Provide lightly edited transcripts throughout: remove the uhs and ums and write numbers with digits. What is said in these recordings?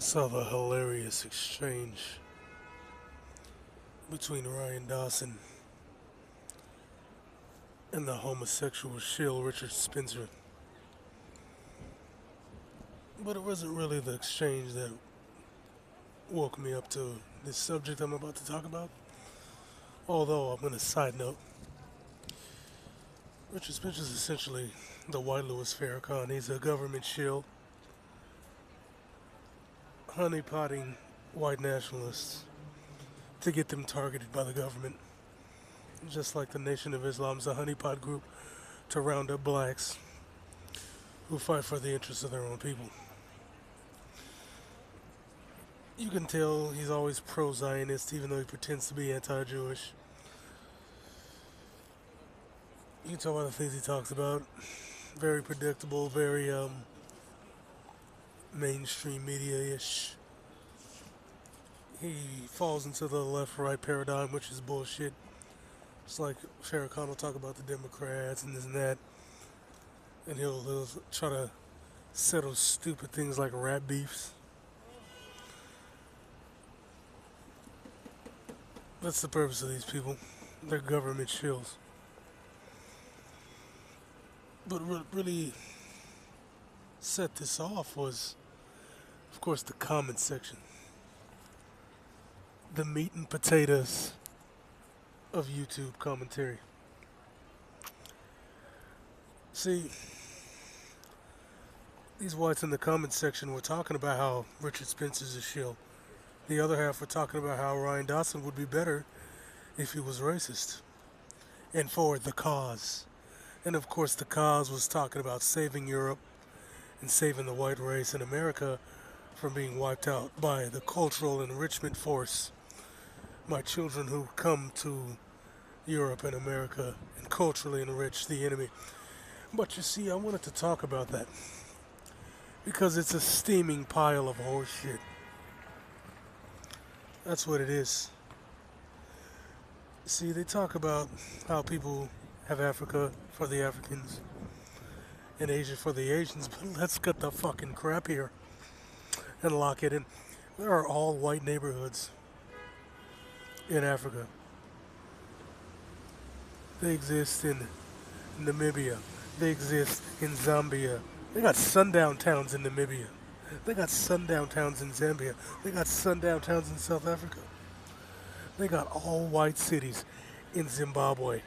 Saw the hilarious exchange between Ryan Dawson and the homosexual shill Richard Spencer. But it wasn't really the exchange that woke me up to this subject I'm about to talk about. Although, I'm going to side note, Richard Spencer is essentially the white Louis Farrakhan. He's a government shill, honeypotting white nationalists to get them targeted by the government. Just like the Nation of Islam's a honeypot group to round up blacks who fight for the interests of their own people. You can tell he's always pro-Zionist, even though he pretends to be anti-Jewish. You can tell by the things he talks about. Very predictable, very mainstream media-ish. He falls into the left-right paradigm, which is bullshit. It's like Farrakhan will talk about the Democrats and this and that, and he'll try to settle stupid things like rat beefs. That's the purpose of these people. They're government shills. But what really set this off was, of course, the comment section. The meat and potatoes of YouTube commentary. See, these whites in the comment section were talking about how Richard Spencer's a shill. The other half were talking about how Ryan Dawson would be better if he was racist and for the cause. And of course, the cause was talking about saving Europe and saving the white race in America from being wiped out by the cultural enrichment force. My children who come to Europe and America and culturally enrich the enemy. But you see, I wanted to talk about that because it's a steaming pile of horseshit. That's what it is. See, they talk about how people have Africa for the Africans and Asia for the Asians, but let's cut the fucking crap here and lock it in. There are all white neighborhoods in Africa. They exist in Namibia. They exist in Zambia. They got sundown towns in Namibia. They got sundown towns in Zambia. They got sundown towns in South Africa. They got all white cities in Zimbabwe.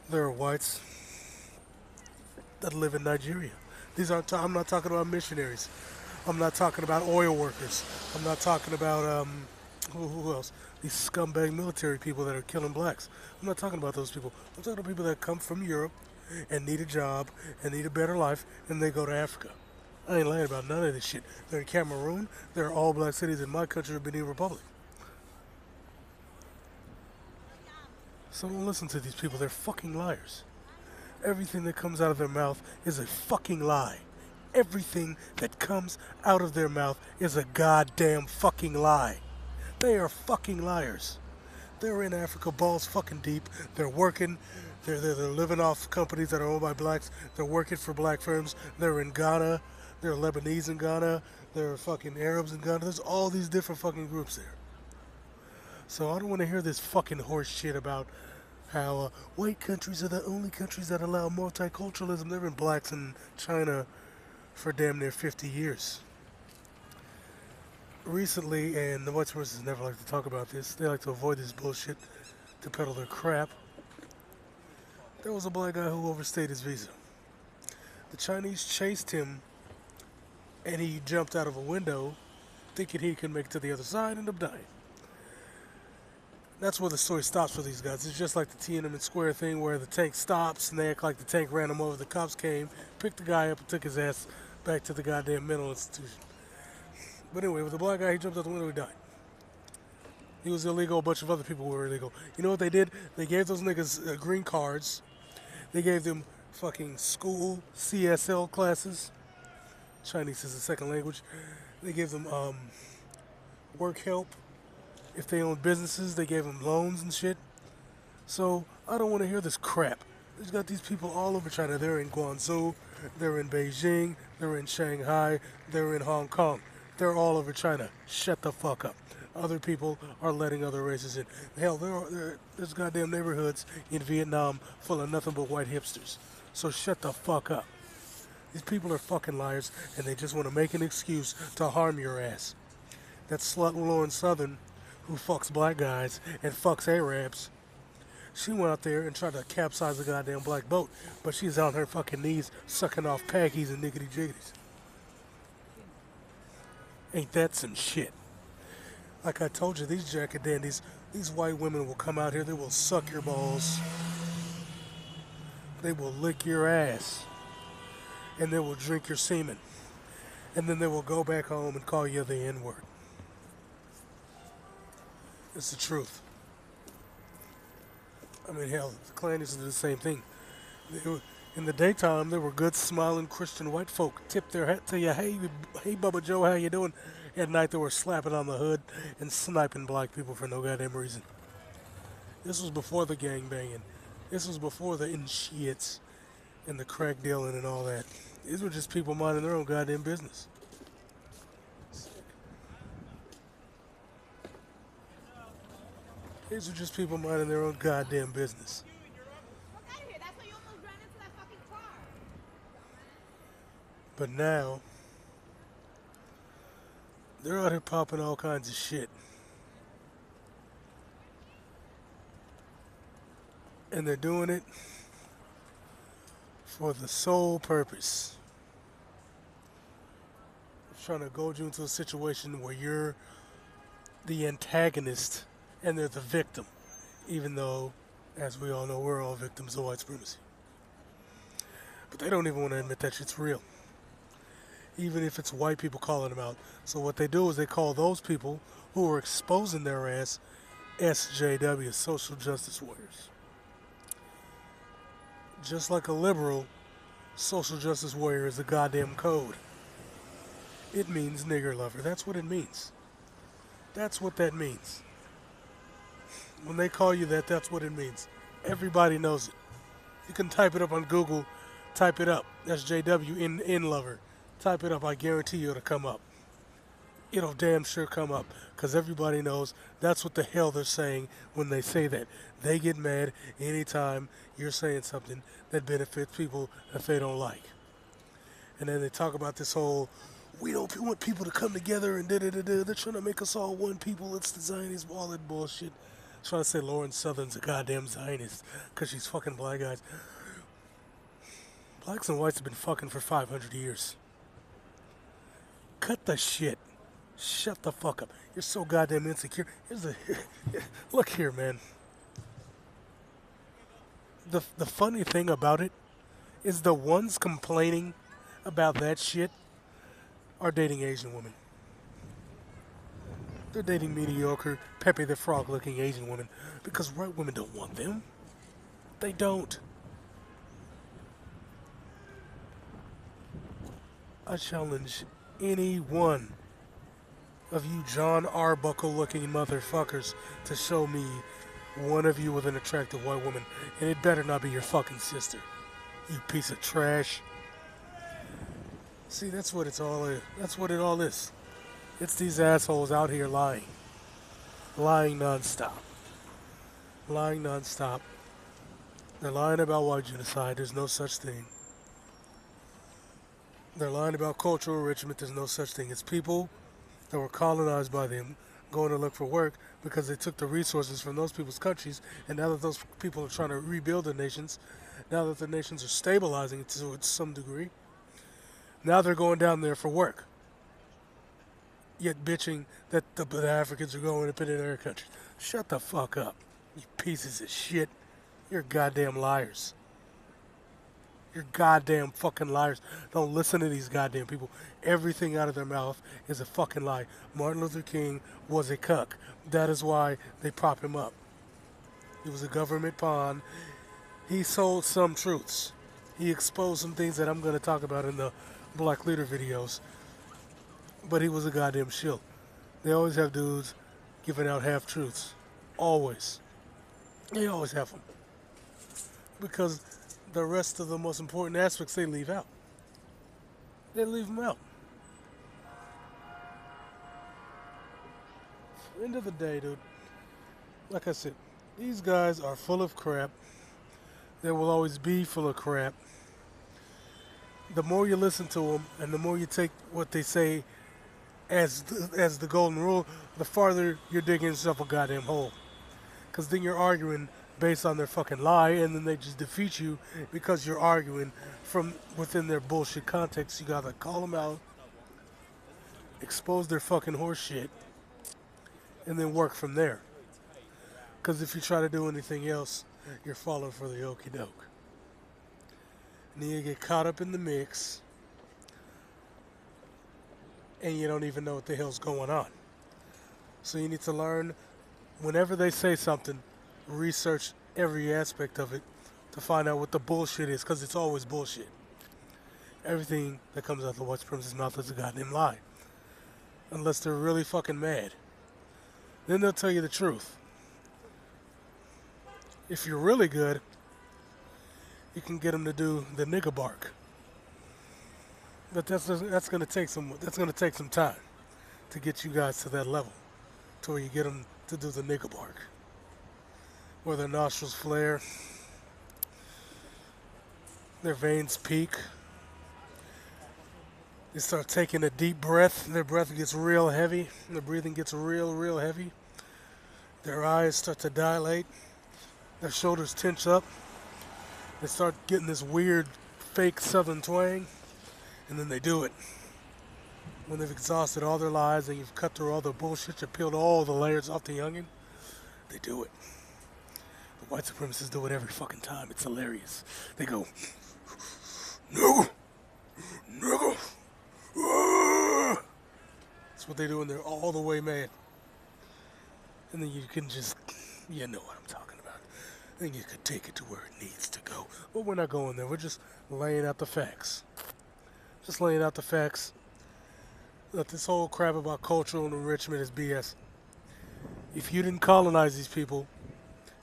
There are whites that live in Nigeria. I'm not talking about missionaries. I'm not talking about oil workers. I'm not talking about who else? These scumbag military people that are killing blacks. I'm not talking about those people. I'm talking about people that come from Europe and need a job and need a better life, and they go to Africa. I ain't lying about none of this shit. They're in Cameroon. There are all black cities in my country, the Benin Republic. So don't listen to these people. They're fucking liars. Everything that comes out of their mouth is a fucking lie. Everything that comes out of their mouth is a goddamn fucking lie. They are fucking liars. They're in Africa balls fucking deep. They're working. They're living off companies that are owned by blacks. They're working for black firms. They're in Ghana. There are Lebanese in Ghana. There are fucking Arabs in Ghana. There's all these different fucking groups there. So I don't want to hear this fucking horse shit about how white countries are the only countries that allow multiculturalism. There have been blacks in China for damn near 50 years. Recently, and the white supremacists never like to talk about this, they like to avoid this bullshit to peddle their crap. There was a black guy who overstayed his visa. The Chinese chased him and he jumped out of a window thinking he could make it to the other side and ended up dying. That's where the story stops for these guys. It's just like the Tiananmen Square thing where the tank stops and they act like the tank ran him over. The cops came, picked the guy up and took his ass back to the goddamn mental institution. But anyway, with the black guy, he jumped out the window, he died. He was illegal, a bunch of other people were illegal. You know what they did? They gave those niggas green cards. They gave them fucking school CSL classes. Chinese is a second language. They gave them work help. If they owned businesses, they gave them loans and shit. So I don't want to hear this crap. There's got these people all over China. They're in Guangzhou. They're in Beijing, they're in Shanghai, they're in Hong Kong. They're all over China. Shut the fuck up. Other people are letting other races in. Hell, there's goddamn neighborhoods in Vietnam full of nothing but white hipsters. So shut the fuck up. These people are fucking liars, and they just want to make an excuse to harm your ass. That slut Lauren Southern, who fucks black guys and fucks Arabs, she went out there and tried to capsize a goddamn black boat, but she's on her fucking knees sucking off packies and nickety jiggities. Ain't that some shit? Like I told you, these jacket dandies, these white women will come out here, they will suck your balls, they will lick your ass, and they will drink your semen, and then they will go back home and call you the N-word. It's the truth. I mean, hell, the Klan used to do the same thing. In the daytime, they were good, smiling Christian white folk. Tip their hat to you, hey, Bubba Joe, how you doing? At night, they were slapping on the hood and sniping black people for no goddamn reason. This was before the gang banging. This was before the in-shits and the crack dealing and all that. These were just people minding their own goddamn business. These are just people minding their own goddamn business. But now, they're out here popping all kinds of shit. And they're doing it for the sole purpose of trying to goad you into a situation where you're the antagonist and they're the victim, even though, as we all know, we're all victims of white supremacy. But they don't even want to admit that shit's real, even if it's white people calling them out. So what they do is they call those people who are exposing their ass SJWs, social justice warriors. Just like a liberal, social justice warrior is a goddamn code. It means nigger lover. That's what it means. That's what that means. When they call you that, that's what it means. Everybody knows it. You can type it up on Google. Type it up. That's JW in lover. Type it up. I guarantee you it'll come up. It'll damn sure come up. Because everybody knows that's what the hell they're saying when they say that. They get mad anytime you're saying something that benefits people that they don't like. And then they talk about this whole, we don't want people to come together and da-da-da-da. They're trying to make us all one people. It's the Zionist, all that bullshit. Trying to say Lauren Southern's a goddamn Zionist because she's fucking black guys. Blacks and whites have been fucking for 500 years. Cut the shit. Shut the fuck up. You're so goddamn insecure. Look here, man. The funny thing about it is the ones complaining about that shit are dating Asian women. They're dating mediocre, Pepe the Frog-looking Asian women because white women don't want them. They don't. I challenge any one of you John Arbuckle-looking motherfuckers to show me one of you with an attractive white woman, and it better not be your fucking sister. You piece of trash. See, that's what it's all is. That's what it all is. It's these assholes out here lying. Lying nonstop. Lying nonstop. They're lying about white genocide. There's no such thing. They're lying about cultural enrichment. There's no such thing. It's people that were colonized by them going to look for work because they took the resources from those people's countries, and now that those people are trying to rebuild the nations, now that the nations are stabilizing to some degree, now they're going down there for work. Yet bitching that the Africans are going up into their country. Shut the fuck up, you pieces of shit. You're goddamn liars. You're goddamn fucking liars. Don't listen to these goddamn people. Everything out of their mouth is a fucking lie. Martin Luther King was a cuck. That is why they prop him up. He was a government pawn. He sold some truths. He exposed some things that I'm going to talk about in the Black Leader videos. But he was a goddamn shill. They always have dudes giving out half-truths. Always. They always have them. Because the rest of the most important aspects they leave out. They leave them out. End of the day, dude, like I said, these guys are full of crap. They will always be full of crap. The more you listen to them and the more you take what they say as the golden rule, the farther you're digging yourself a goddamn hole. Because then you're arguing based on their fucking lie, and then they just defeat you because you're arguing from within their bullshit context. You gotta call them out, expose their fucking horse shit, and then work from there. Because if you try to do anything else, you're falling for the okie doke. And then you get caught up in the mix, and you don't even know what the hell's going on. So you need to learn, whenever they say something, research every aspect of it to find out what the bullshit is, because it's always bullshit. Everything that comes out of the white supremacist's mouth is a goddamn lie. Unless they're really fucking mad. Then they'll tell you the truth. If you're really good, you can get them to do the nigga bark. But that's gonna take some time to get you guys to that level, to where you get them to do the nigga bark, where their nostrils flare, their veins peak. They start taking a deep breath, and their breath gets real heavy, and their breathing gets real heavy. Their eyes start to dilate, their shoulders tense up. They start getting this weird, fake southern twang, and then they do it. When they've exhausted all their lies and you've cut through all the bullshit, you peeled all the layers off the onion, they do it. The white supremacists do it every fucking time. It's hilarious. They go, no, nigga. That's what they do when they're all the way mad. And then you can just, you know what I'm talking about. Then you could take it to where it needs to go. But we're not going there. We're just laying out the facts. Just laying out the facts that this whole crap about cultural enrichment is BS. If you didn't colonize these people,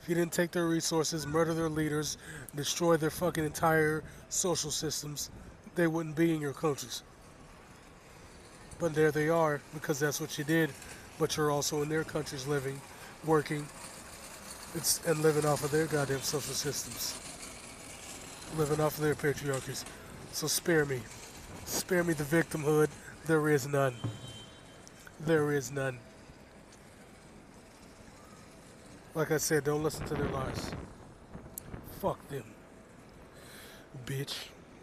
if you didn't take their resources, murder their leaders, destroy their fucking entire social systems, they wouldn't be in your countries. But there they are, because that's what you did. But you're also in their countries living, working, and living off of their goddamn social systems. Living off of their patriarchies. So spare me. Spare me the victimhood. There is none. There is none. Like I said, don't listen to their lies. Fuck them. Bitch.